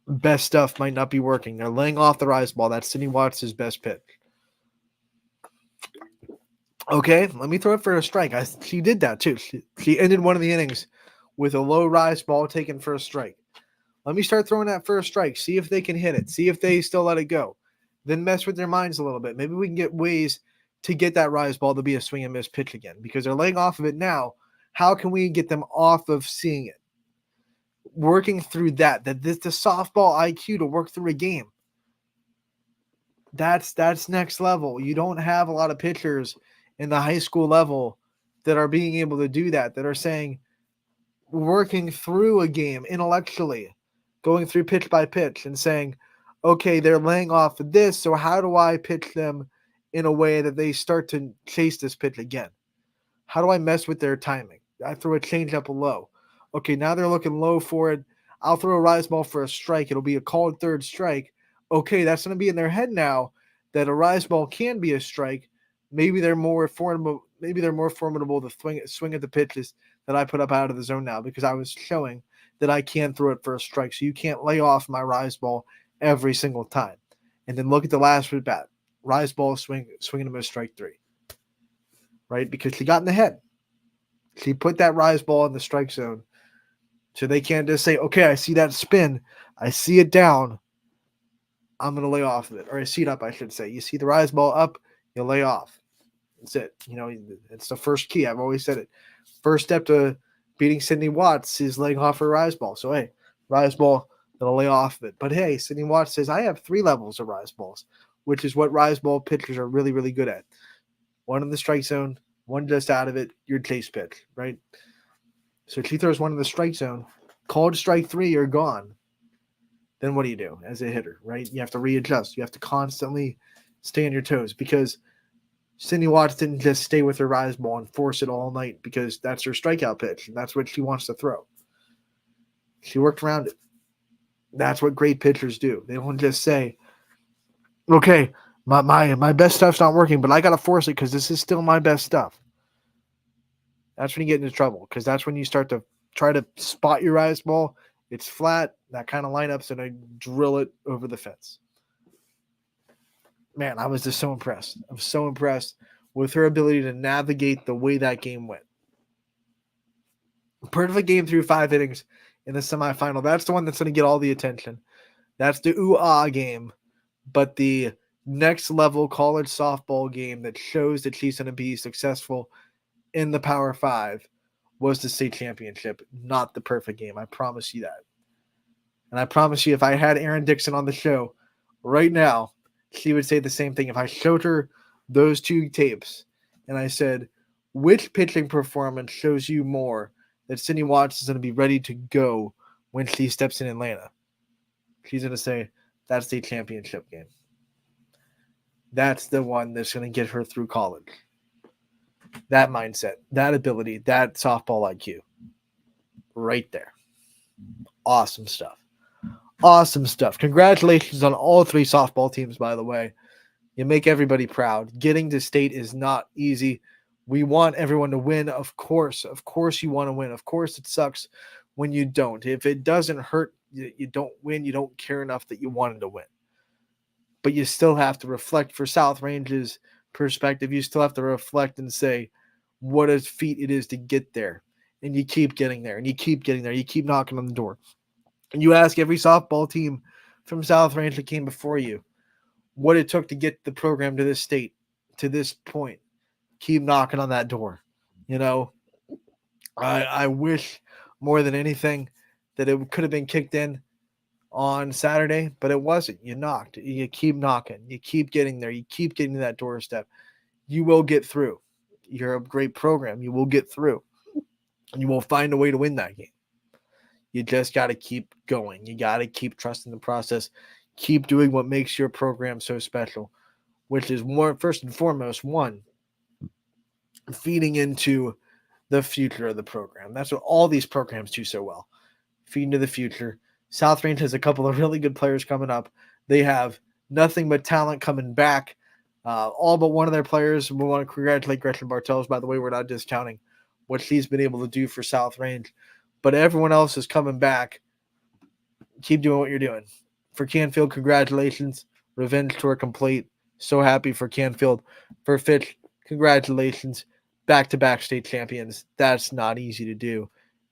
Speaker 3: best stuff might not be working, they're laying off the rise ball. That's Sidney Watts' best pitch. Okay, let me throw it for a strike. She did that too. She ended one of the innings with a low rise ball taken for a strike. Let me start throwing that first strike. See if they can hit it. See if they still let it go. Then mess with their minds a little bit. Maybe we can get ways to get that rise ball to be a swing and miss pitch again because they're laying off of it now. How can we get them off of seeing it? Working through that this the softball IQ to work through a game. That's next level. You don't have a lot of pitchers in the high school level that are being able to do that are saying, working through a game intellectually, going through pitch by pitch and saying, okay, they're laying off of this, so how do I pitch them in a way that they start to chase this pitch again? How do I mess with their timing? I throw a changeup low. Okay, now they're looking low for it. I'll throw a rise ball for a strike. It'll be a called third strike. Okay, that's going to be in their head now that a rise ball can be a strike. Maybe they're more formidable. Maybe they're more formidable to swing at the pitches that I put up out of the zone now because I was showing that I can throw it for a strike. So you can't lay off my rise ball every single time. And then look at the last at bat. Rise ball, swinging him a strike 3. Right? Because she got in the head. She put that rise ball in the strike zone. So they can't just say, okay, I see that spin. I see it down. I'm going to lay off of it. Or I see it up, I should say. You see the rise ball up, you lay off. That's it. It's the first key. I've always said it. First step to beating Sydney Watts is laying off her rise ball. So, hey, rise ball, they'll lay off of it. But, hey, Sydney Watts says, I have 3 levels of rise balls, which is what rise ball pitchers are really, really good at. One in the strike zone, one just out of it, your chase pitch, right? So she throws one in the strike zone, called strike 3, you're gone. Then what do you do as a hitter, right? You have to readjust. You have to constantly stay on your toes because Sydney Watts didn't just stay with her rise ball and force it all night because that's her strikeout pitch and that's what she wants to throw. She worked around it. That's what great pitchers do. They don't just say, okay, my best stuff's not working, but I got to force it because this is still my best stuff. That's when you get into trouble because that's when you start to try to spot your rise ball. It's flat, that kind of lineups, and I drill it over the fence. Man, I was just so impressed. I was so impressed with her ability to navigate the way that game went. Perfect game through 5 innings in the semifinal. That's the one that's going to get all the attention. That's the ooh-ah game. But the next level college softball game that shows that she's going to be successful in the Power 5 was the state championship, not the perfect game. I promise you that. And I promise you, if I had Erin Dixon on the show right now, she would say the same thing. If I showed her those 2 tapes and I said, which pitching performance shows you more that Sydney Watts is going to be ready to go when she steps in Atlanta? She's going to say, that's the championship game. That's the one that's going to get her through college. That mindset, that ability, that softball IQ. Right there. Awesome stuff. Awesome stuff. Congratulations on all 3 softball teams, by the way. You make everybody proud. Getting to state is not easy. We want everyone to win, of course. Of course you want to win. Of course it sucks when you don't. If it doesn't hurt, you don't win. You don't care enough that you wanted to win. But you still have to reflect for South Range's perspective. You still have to reflect and say what a feat it is to get there. And you keep getting there. And you keep getting there. You keep knocking on the door. And you ask every softball team from South Range that came before you what it took to get the program to this state, to this point. Keep knocking on that door. I wish more than anything that it could have been kicked in on Saturday, but it wasn't. You knocked. You keep knocking. You keep getting there. You keep getting to that doorstep. You will get through. You're a great program. You will get through. And you will find a way to win that game. You just got to keep going. You got to keep trusting the process. Keep doing what makes your program so special, which is more, first and foremost, one, feeding into the future of the program. That's what all these programs do so well. Feed into the future. South Range has a couple of really good players coming up. They have nothing but talent coming back. All but one of their players. We want to congratulate Gretchen Bartels. By the way, we're not discounting what she's been able to do for South Range. But everyone else is coming back. Keep doing what you're doing. For Canfield, congratulations. Revenge tour complete. So happy for Canfield. For Fitch, congratulations. Back-to-back state champions. That's not easy to do.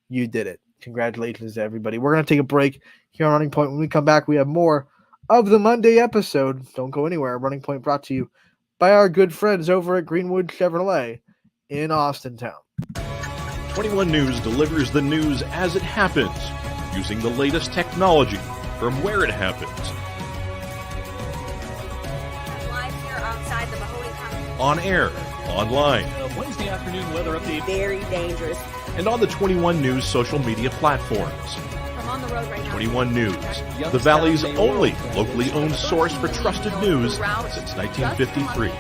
Speaker 3: you did it. Congratulations to everybody. We're going to take a break here on Running Point. When we come back, we have more of the Monday episode. Don't go anywhere. Running Point brought to you by our good friends over at Greenwood Chevrolet in Austintown.
Speaker 5: 21 News delivers the news as it happens, using the latest technology from where it happens.
Speaker 6: Live here outside the Mahoney County.
Speaker 5: On air, online,
Speaker 7: Wednesday afternoon weather update.
Speaker 6: Very dangerous.
Speaker 5: and on the 21 News social media platforms.
Speaker 6: I'm on the road right now.
Speaker 5: 21 News, the Valley's only locally owned source for trusted news since 1953.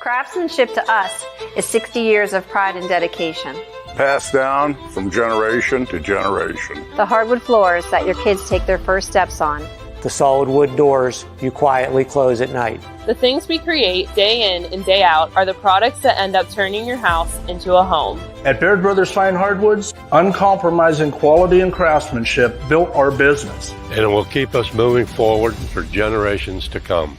Speaker 8: Craftsmanship to us is 60 years of pride and dedication.
Speaker 9: Passed down from generation to generation.
Speaker 8: The hardwood floors that your kids take their first steps on.
Speaker 10: The solid wood doors you quietly close at night.
Speaker 11: The things we create day in and day out are the products that end up turning your house into a home.
Speaker 12: At Baird Brothers Fine Hardwoods, uncompromising quality and craftsmanship built our business.
Speaker 13: And it will keep us moving forward for generations to come.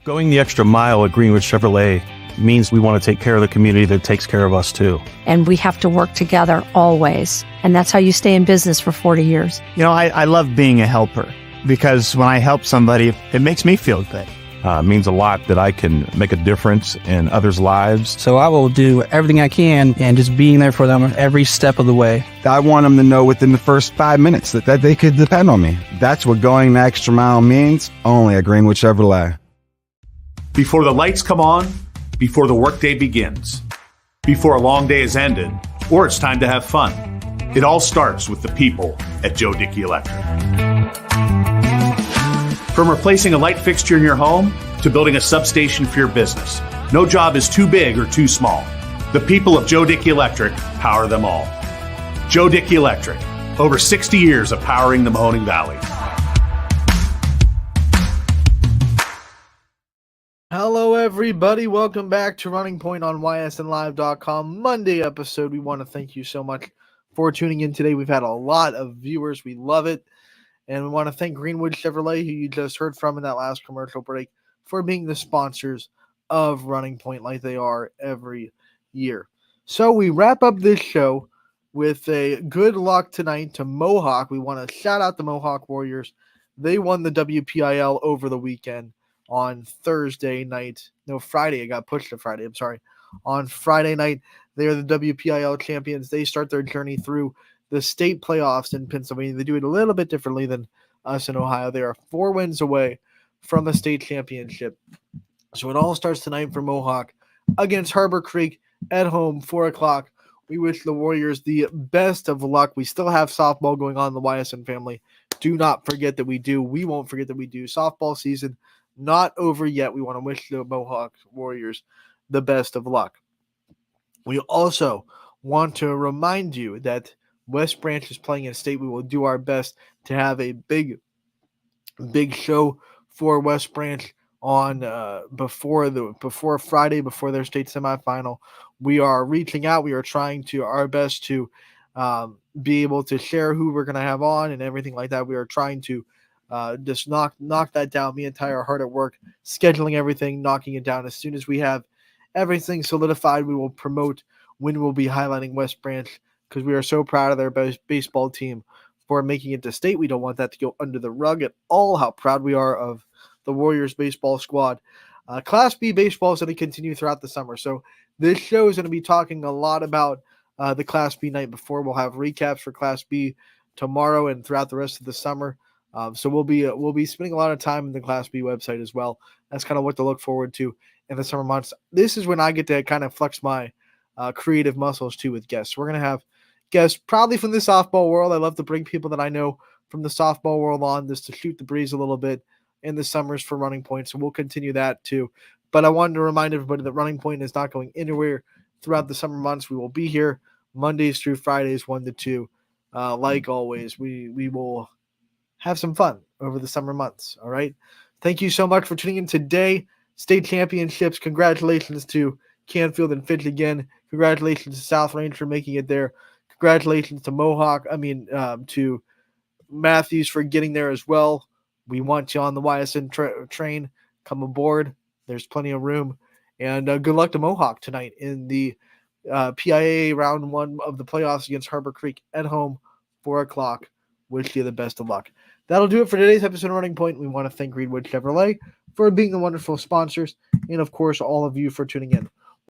Speaker 7: Going the extra mile at Greenwood Chevrolet means we want to take care of the community that takes care of us too.
Speaker 14: And we have to work together always. And that's how you stay in business for 40 years.
Speaker 15: You know, I love being a helper because when I help somebody, it makes me feel good.
Speaker 7: It means a lot that I can make a difference in others' lives.
Speaker 16: So I will do everything I can and just being there for them every step of the way.
Speaker 17: I want them to know within the first 5 minutes that they could depend on me. That's what going the extra mile means, only at Greenwood Chevrolet.
Speaker 18: Before the lights come on, before the workday begins, before a long day is ended, or it's time to have fun. It all starts with the people at Joe Dickey Electric. From replacing a light fixture in your home to building a substation for your business, no job is too big or too small. The people of Joe Dickey Electric power them all. Joe Dickey Electric, over 60 years of powering the Mahoning Valley.
Speaker 3: Hello, everybody. Welcome back to Running Point on ysnlive.com. Monday episode. We want to thank you so much for tuning in today. We've had a lot of viewers. We love it. And we want to thank Greenwood Chevrolet, who you just heard from in that last commercial break, for being the sponsors of Running Point like they are every year. So we wrap up this show with a good luck tonight to Mohawk. We want to shout out the Mohawk Warriors. They won the WPIL over the weekend. On Thursday night, no, Friday, it got pushed to Friday, I'm sorry. On Friday night, they are the WPIL champions. They start their journey through the state playoffs in Pennsylvania. They do it a little bit differently than us in Ohio. They are 4 wins away from the state championship. So it all starts tonight for Mohawk against Harbor Creek at home, 4 o'clock. We wish the Warriors the best of luck. We still have softball going on in the YSN family. Do not forget that we do. We won't forget that we do. Softball season not over yet. We want to wish the Mohawk Warriors the best of luck. We also want to remind you that West Branch is playing in state. We will do our best to have a big show for West Branch on before Friday, before their state semifinal. We are reaching out. We are trying to our best to be able to share who we're going to have on and everything like that. We are trying to just knock that down. Me and Ty are hard at work, scheduling everything, knocking it down. As soon as we have everything solidified, we will promote when we'll be highlighting West Branch because we are so proud of their baseball team for making it to state. We don't want that to go under the rug at all, how proud we are of the Warriors baseball squad. Class B baseball is going to continue throughout the summer. So this show is going to be talking a lot about the Class B night before. We'll have recaps for Class B tomorrow and throughout the rest of the summer. So we'll be spending a lot of time in the Class B website as well. That's kind of what to look forward to in the summer months. This is when I get to kind of flex my creative muscles too with guests. We're going to have guests probably from the softball world. I love to bring people that I know from the softball world on just to shoot the breeze a little bit in the summers for Running Point. So we'll continue that too. But I wanted to remind everybody that Running Point is not going anywhere throughout the summer months. We will be here Mondays through Fridays, 1 to 2. Like always, we will have some fun over the summer months. All right. Thank you so much for tuning in today. State championships. Congratulations to Canfield and Fitch again. Congratulations to South Range for making it there. Congratulations to Mohawk. To Matthews for getting there as well. We want you on the YSN train. Come aboard. There's plenty of room And good luck to Mohawk tonight in the PIA round 1 of the playoffs against Harbor Creek at home, 4 o'clock. Wish you the best of luck. That'll do it for today's episode of Running Point. We want to thank Greenwood Chevrolet for being the wonderful sponsors, and of course, all of you for tuning in.